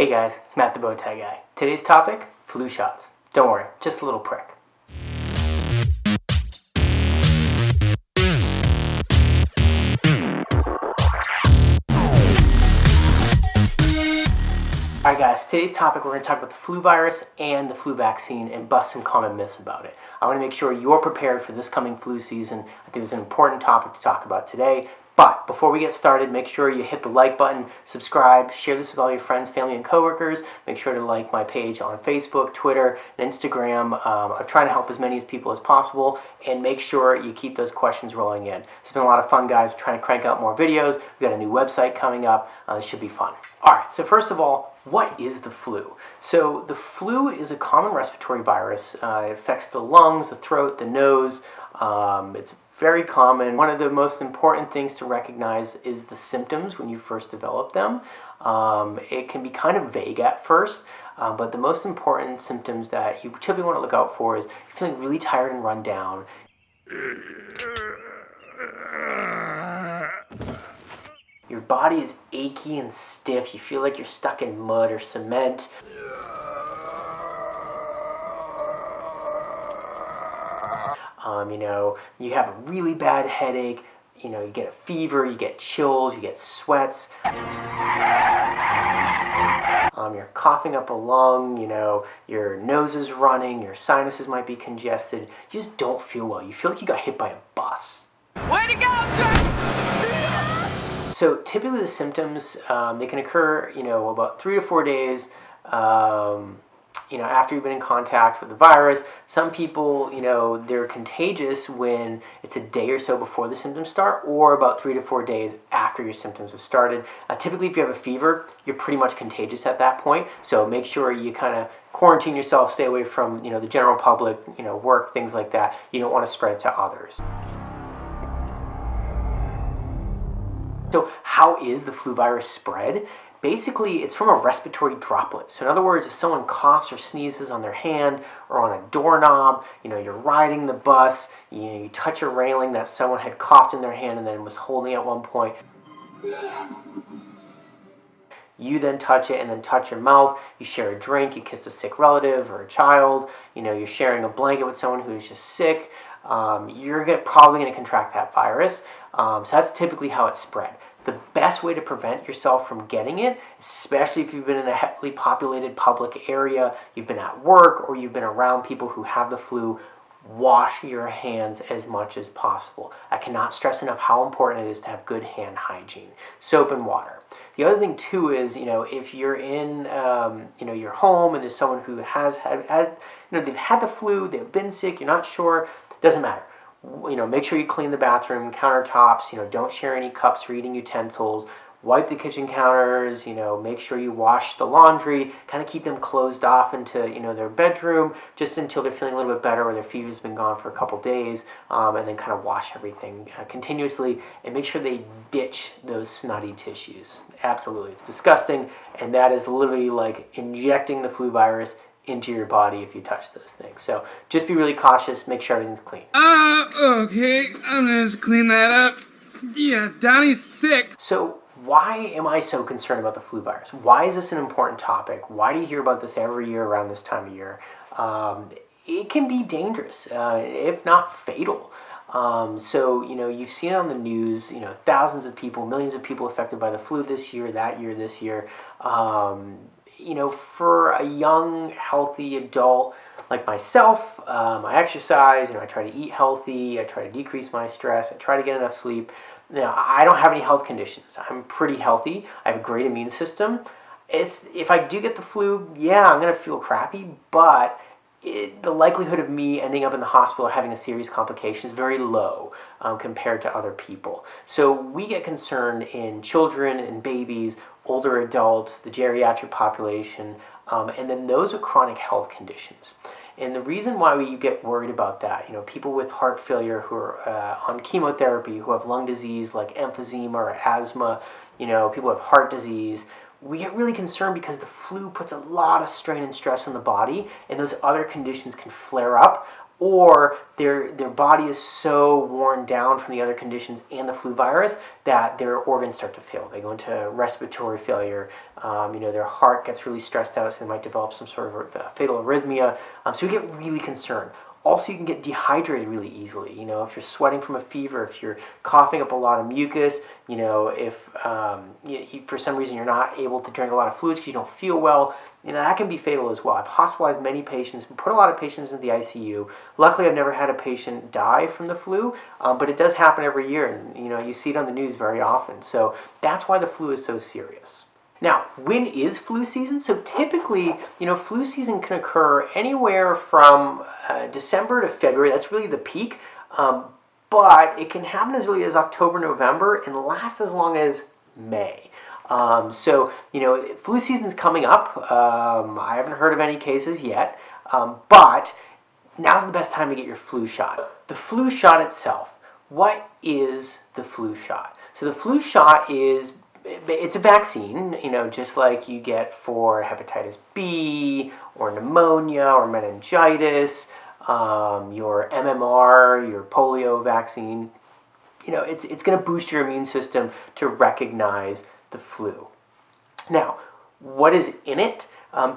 Hey guys, it's Matt the Bowtie Guy. Today's topic, flu shots. Don't worry, just a little prick. Alright guys, today's topic we're going to talk about the flu virus and the flu vaccine and bust some common myths about it. I want to make sure you're prepared for this coming flu season. I think it's an important topic to talk about today. But before we get started, make sure you hit the like button, subscribe, share this with all your friends, family, and coworkers. Make sure to like my page on Facebook, Twitter, and Instagram. I'm trying to help as many people as possible, and make sure you keep those questions rolling in. It's been a lot of fun, guys. We're trying to crank out more videos. We've got a new website coming up. It should be fun. All right, so first of all, what is the flu? So the flu is a common respiratory virus. It affects the lungs, the throat, the nose. It's very common. One of the most important things to recognize is the symptoms when you first develop them. It can be kind of vague at first, but the most important symptoms that you typically want to look out for is you're feeling really tired and run down. Your body is achy and stiff. You feel like you're stuck in mud or cement. You have a really bad headache, you get a fever, you get chills, you get sweats. You're coughing up a lung, your nose is running, your sinuses might be congested. You just don't feel well. You feel like you got hit by a bus. Way to go, Jack! So typically the symptoms, they can occur, about 3 to 4 days, after you've been in contact with the virus. Some people, they're contagious when it's a day or so before the symptoms start, or about 3 to 4 days after your symptoms have started. Typically, if you have a fever, you're pretty much contagious at that point. So make sure you kind of quarantine yourself, stay away from, the general public, work, things like that. You don't want to spread it to others. So how is the flu virus spread? Basically, it's from a respiratory droplet. So in other words, if someone coughs or sneezes on their hand or on a doorknob, you're riding the bus, you touch a railing that someone had coughed in their hand and then was holding at one point. You then touch it and then touch your mouth. You share a drink, you kiss a sick relative or a child. You're sharing a blanket with someone who's just sick. You're probably going to contract that virus. So that's typically how it's spread. The best way to prevent yourself from getting it, especially if you've been in a heavily populated public area, you've been at work, or you've been around people who have the flu, wash your hands as much as possible. I cannot stress enough how important it is to have good hand hygiene. Soap and water. The other thing too is, if you're in, your home and there's someone who has had, they've had the flu, they've been sick, you're not sure, doesn't matter. Make sure you clean the bathroom countertops. Don't share any cups or eating utensils. Wipe the kitchen counters. Make sure you wash the laundry. Kind of keep them closed off into their bedroom just until they're feeling a little bit better or their fever's been gone for a couple days, and then kind of wash everything continuously and make sure they ditch those snotty tissues. Absolutely, it's disgusting, and that is literally like injecting the flu virus into your body if you touch those things. So just be really cautious, make sure everything's clean. Okay, I'm gonna just clean that up. Yeah, Donnie's sick. So why am I so concerned about the flu virus? Why is this an important topic? Why do you hear about this every year around this time of year? It can be dangerous, if not fatal. So you've seen it on the news, thousands of people, millions of people affected by the flu this year, this year. For a young, healthy adult like myself, I exercise, I try to eat healthy, I try to decrease my stress, I try to get enough sleep. I don't have any health conditions. I'm pretty healthy. I have a great immune system. If I do get the flu, I'm going to feel crappy, but the likelihood of me ending up in the hospital or having a serious complication is very low compared to other people. So we get concerned in children and babies, older adults, the geriatric population, and then those with chronic health conditions. And the reason why we get worried about that, people with heart failure who are on chemotherapy, who have lung disease like emphysema or asthma, people who have heart disease, we get really concerned because the flu puts a lot of strain and stress on the body, and those other conditions can flare up or their body is so worn down from the other conditions and the flu virus that their organs start to fail. They go into respiratory failure. Their heart gets really stressed out, so they might develop some sort of fatal arrhythmia. So you get really concerned. Also, you can get dehydrated really easily. If you're sweating from a fever, if you're coughing up a lot of mucus, if for some reason you're not able to drink a lot of fluids because you don't feel well, that can be fatal as well. I've hospitalized many patients, put a lot of patients in the ICU. Luckily, I've never had a patient die from the flu, but it does happen every year, and you see it on the news very often. So that's why the flu is so serious. Now, when is flu season? So typically, flu season can occur anywhere from December to February. That's really the peak. But it can happen as early as October, November, and last as long as May. Flu season's coming up. I haven't heard of any cases yet, but now's the best time to get your flu shot. The flu shot itself. What is the flu shot? So the flu shot it's a vaccine, just like you get for hepatitis B or pneumonia or meningitis, your MMR, your polio vaccine. It's going to boost your immune system to recognize the flu. Now, what is in it?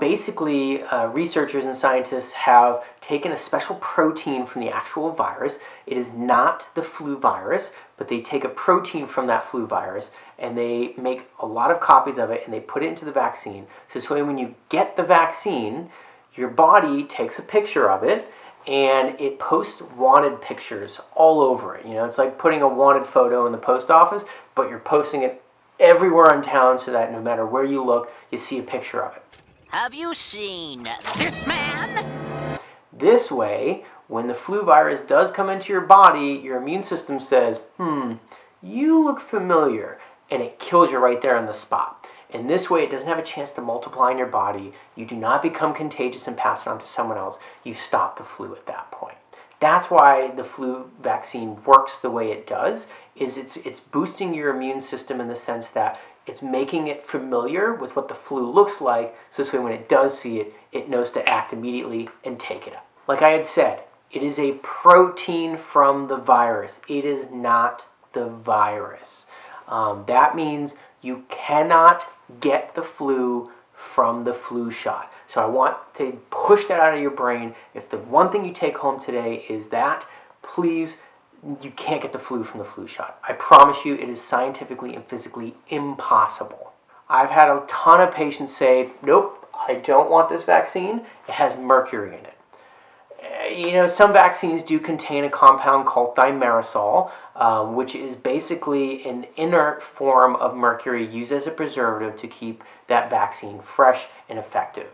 Basically, researchers and scientists have taken a special protein from the actual virus. It is not the flu virus, but they take a protein from that flu virus and they make a lot of copies of it and they put it into the vaccine. So this way when you get the vaccine, your body takes a picture of it and it posts wanted pictures all over it. It's like putting a wanted photo in the post office, but you're posting it everywhere in town so that no matter where you look, you see a picture of it. Have you seen this man? This way, when the flu virus does come into your body, your immune system says, you look familiar, and it kills you right there on the spot. And this way, it doesn't have a chance to multiply in your body. You do not become contagious and pass it on to someone else. You stop the flu at that point. That's why the flu vaccine works the way it does, is it's boosting your immune system in the sense that it's making it familiar with what the flu looks like, so this way when it does see it, it knows to act immediately and take it up. Like I had said, it is a protein from the virus. It is not the virus. That means you cannot get the flu from the flu shot. So I want to push that out of your brain. If the one thing you take home today is that, please, you can't get the flu from the flu shot. I promise you it is scientifically and physically impossible. I've had a ton of patients say, nope, I don't want this vaccine. It has mercury in it. Some vaccines do contain a compound called thimerosal, which is basically an inert form of mercury used as a preservative to keep that vaccine fresh and effective.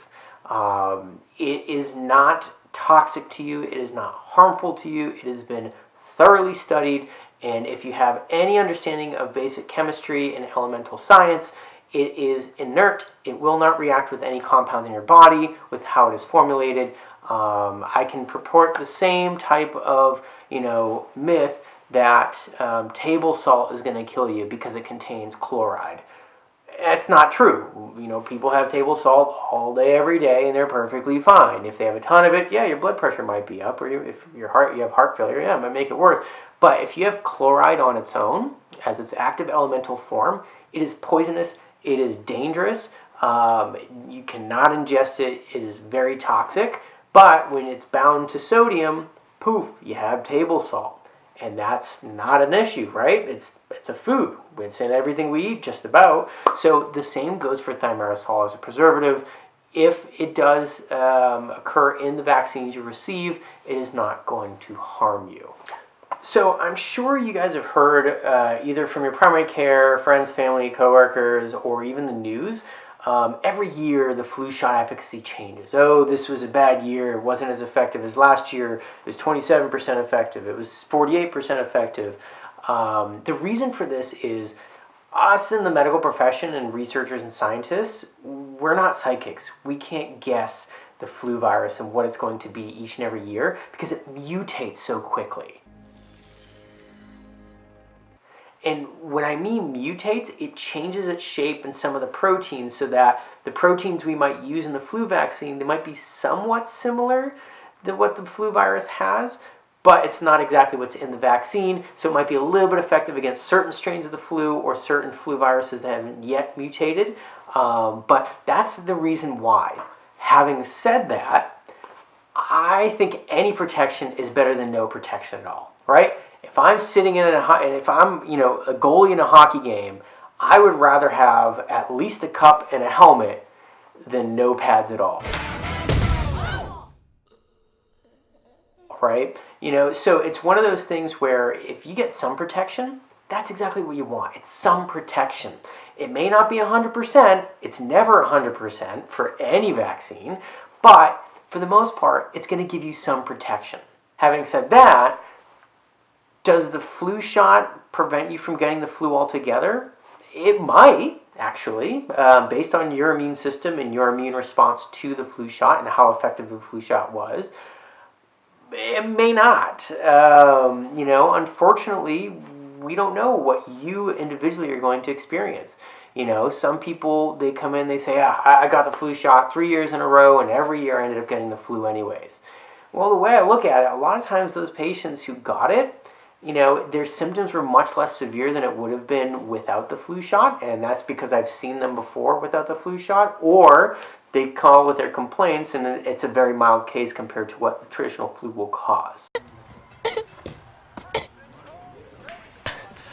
It is not toxic to you. It is not harmful to you. It has been thoroughly studied, and if you have any understanding of basic chemistry and elemental science, it is inert. It will not react with any compounds in your body, with how it is formulated. I can purport the same type of, myth that table salt is going to kill you because it contains chloride. That's not true. People have table salt all day, every day, and they're perfectly fine. If they have a ton of it, yeah, your blood pressure might be up, or if you have heart failure, yeah, it might make it worse. But if you have chloride on its own, as its active elemental form, it is poisonous. It is dangerous. You cannot ingest it. It is very toxic. But when it's bound to sodium, poof, you have table salt. And that's not an issue, right? It's a food. It's in everything we eat, just about. So the same goes for thimerosal as a preservative. If it does occur in the vaccines you receive, it is not going to harm you. So I'm sure you guys have heard either from your primary care, friends, family, coworkers, or even the news. Every year the flu shot efficacy changes. Oh, this was a bad year. It wasn't as effective as last year. It was 27% effective. It was 48% effective. The reason for this is us in the medical profession and researchers and scientists, we're not psychics. We can't guess the flu virus and what it's going to be each and every year because it mutates so quickly. And when I mean mutates, it changes its shape and some of the proteins so that the proteins we might use in the flu vaccine, they might be somewhat similar, what the flu virus has, but it's not exactly what's in the vaccine, so it might be a little bit effective against certain strains of the flu or certain flu viruses that haven't yet mutated, but that's the reason why. Having said that, I think any protection is better than no protection at all, right? If I'm sitting if I'm, a goalie in a hockey game, I would rather have at least a cup and a helmet than no pads at all. Right? So it's one of those things where if you get some protection, that's exactly what you want. It's some protection. It may not be 100%. It's never 100% for any vaccine, but for the most part, it's going to give you some protection. Having said that, does the flu shot prevent you from getting the flu altogether? It might, actually, based on your immune system and your immune response to the flu shot and how effective the flu shot was. It may not. Unfortunately, we don't know what you individually are going to experience. Some people, they come in, they say, I got the flu shot 3 years in a row, and every year I ended up getting the flu anyways. Well, the way I look at it, a lot of times those patients who got it, their symptoms were much less severe than it would have been without the flu shot, and that's because I've seen them before without the flu shot, or they call with their complaints, and it's a very mild case compared to what the traditional flu will cause.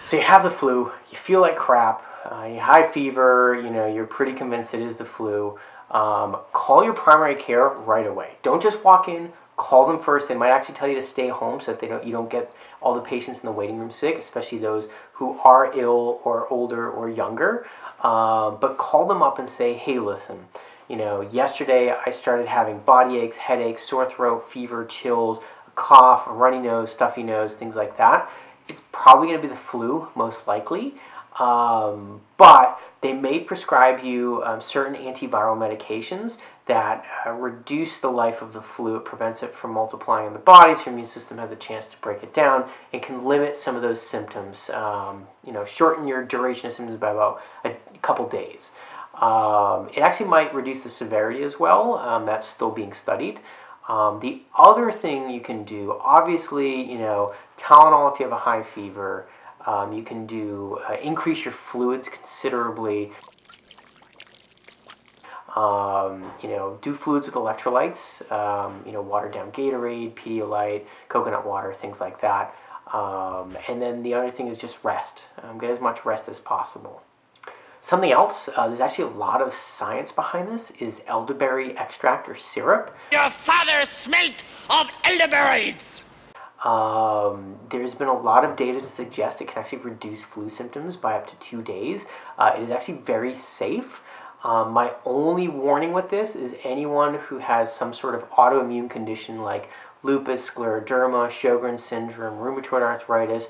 So you have the flu, you feel like crap, you have high fever, you're pretty convinced it is the flu. Call your primary care right away. Don't just walk in, call them first. They might actually tell you to stay home so that you don't get all the patients in the waiting room sick, especially those who are ill or older or younger. But call them up and say, hey, listen, yesterday I started having body aches, headaches, sore throat, fever, chills, a cough, a runny nose, stuffy nose, things like that. It's probably going to be the flu, most likely. But they may prescribe you certain antiviral medications that reduce the life of the flu. It prevents it from multiplying in the body, so your immune system has a chance to break it down and can limit some of those symptoms, shorten your duration of symptoms by about a couple days. It actually might reduce the severity as well. That's still being studied. The other thing you can do, obviously, Tylenol if you have a high fever. You can do increase your fluids considerably. Do fluids with electrolytes. Watered down Gatorade, Pedialyte, coconut water, things like that. And then the other thing is just rest. Get as much rest as possible. Something else, there's actually a lot of science behind this, is elderberry extract or syrup. Your father smelt of elderberries! There's been a lot of data to suggest it can actually reduce flu symptoms by up to 2 days. It is actually very safe. My only warning with this is anyone who has some sort of autoimmune condition like lupus, scleroderma, Sjogren's syndrome, rheumatoid arthritis,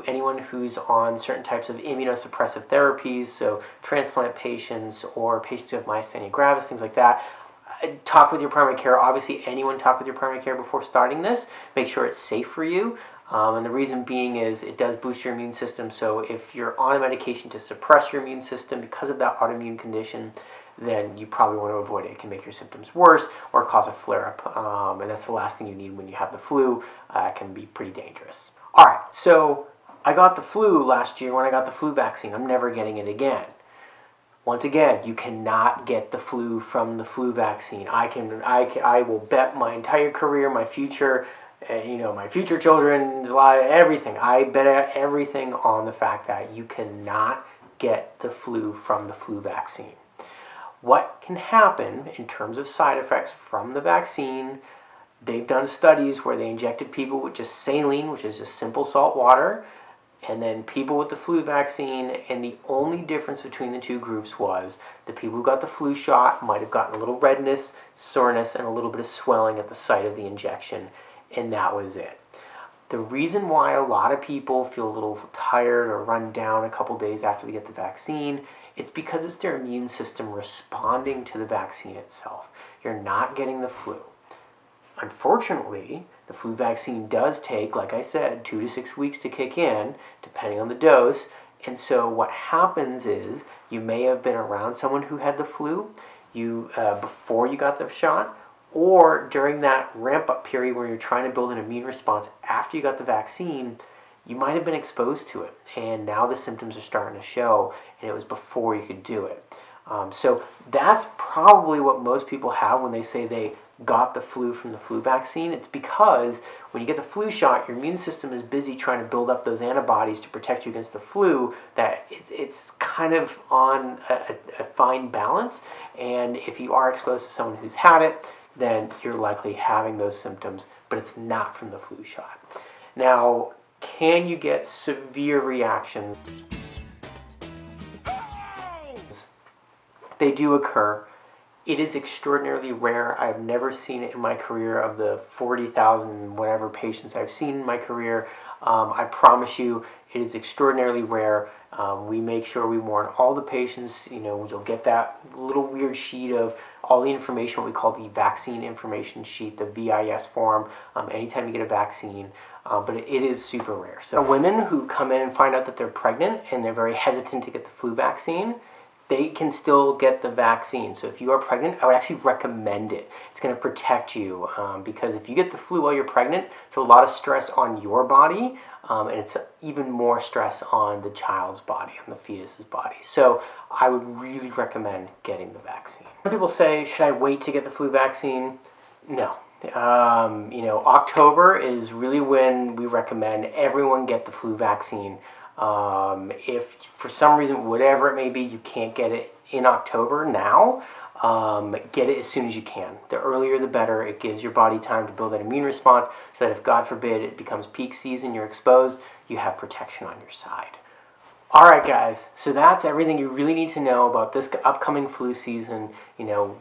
anyone who's on certain types of immunosuppressive therapies, so transplant patients or patients who have myasthenia gravis, things like that. Talk with your primary care. Obviously, anyone talk with your primary care before starting this. Make sure it's safe for you. And the reason being is it does boost your immune system. So if you're on a medication to suppress your immune system because of that autoimmune condition, then you probably want to avoid it. It can make your symptoms worse or cause a flare-up. And that's the last thing you need when you have the flu. It can be pretty dangerous. All right, so I got the flu last year when I got the flu vaccine. I'm never getting it again. Once again, you cannot get the flu from the flu vaccine. I will bet my entire career, my future, my future children's life, everything. I bet everything on the fact that you cannot get the flu from the flu vaccine. What can happen in terms of side effects from the vaccine? They've done studies where they injected people with just saline, which is just simple salt water, and then people with the flu vaccine, and the only difference between the two groups was the people who got the flu shot might have gotten a little redness, soreness, and a little bit of swelling at the site of the injection, and that was it. The reason why a lot of people feel a little tired or run down a couple days after they get the vaccine, it's because it's their immune system responding to the vaccine itself. You're not getting the flu. Unfortunately, the flu vaccine does take, like I said, 2 to 6 weeks to kick in, depending on the dose. And so what happens is you may have been around someone who had the flu before you got the shot, or during that ramp-up period where you're trying to build an immune response after you got the vaccine, you might have been exposed to it, and now the symptoms are starting to show, and it was before you could do it. So that's probably what most people have when they say they got the flu from the flu vaccine. It's because when you get the flu shot, your immune system is busy trying to build up those antibodies to protect you against the flu, that it's kind of on a fine balance. And if you are exposed to someone who's had it, then you're likely having those symptoms, but it's not from the flu shot. Now, can you get severe reactions? They do occur. It is extraordinarily rare. I've never seen it in my career. Of the 40,000 whatever patients I've seen in my career, I promise you it is extraordinarily rare. We make sure we warn all the patients. You'll get that little weird sheet of all the information, what we call the vaccine information sheet, the VIS form, anytime you get a vaccine. But it is super rare. So women who come in and find out that they're pregnant and they're very hesitant to get the flu vaccine, they can still get the vaccine. So if you are pregnant, I would actually recommend it. It's going to protect you because if you get the flu while you're pregnant, it's a lot of stress on your body, and it's even more stress on the child's body, on the fetus's body. So I would really recommend getting the vaccine. Some people say, should I wait to get the flu vaccine? No. October is really when we recommend everyone get the flu vaccine. If for some reason, whatever it may be, you can't get it in October now, get it as soon as you can. The earlier the better. It gives your body time to build that immune response so that if, God forbid, it becomes peak season, you're exposed, you have protection on your side. Alright guys, so that's everything you really need to know about this upcoming flu season.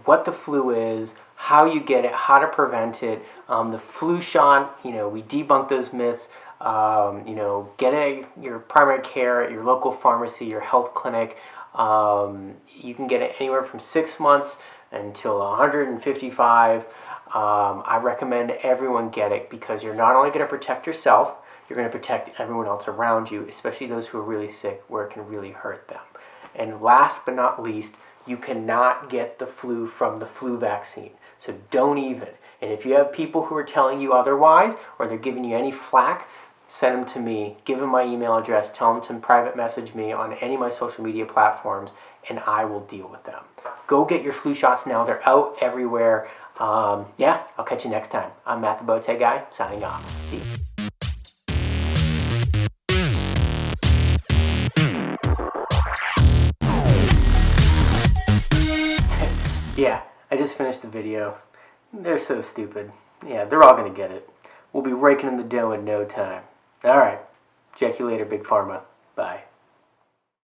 What the flu is, how you get it, how to prevent it, the flu shot, we debunk those myths. Get it at your primary care, at your local pharmacy, your health clinic. You can get it anywhere from 6 months until 155. I recommend everyone get it because you're not only going to protect yourself, you're going to protect everyone else around you, especially those who are really sick, where it can really hurt them. And last but not least, you cannot get the flu from the flu vaccine. So don't even. And if you have people who are telling you otherwise, or they're giving you any flack, send them to me. Give them my email address. Tell them to private message me on any of my social media platforms, and I will deal with them. Go get your flu shots now. They're out everywhere. I'll catch you next time. I'm Matt the Bote Guy, signing off. See you. Yeah, I just finished the video. They're so stupid. Yeah, they're all gonna get it. We'll be raking in the dough in no time. Alright, check you later, Big Pharma. Bye.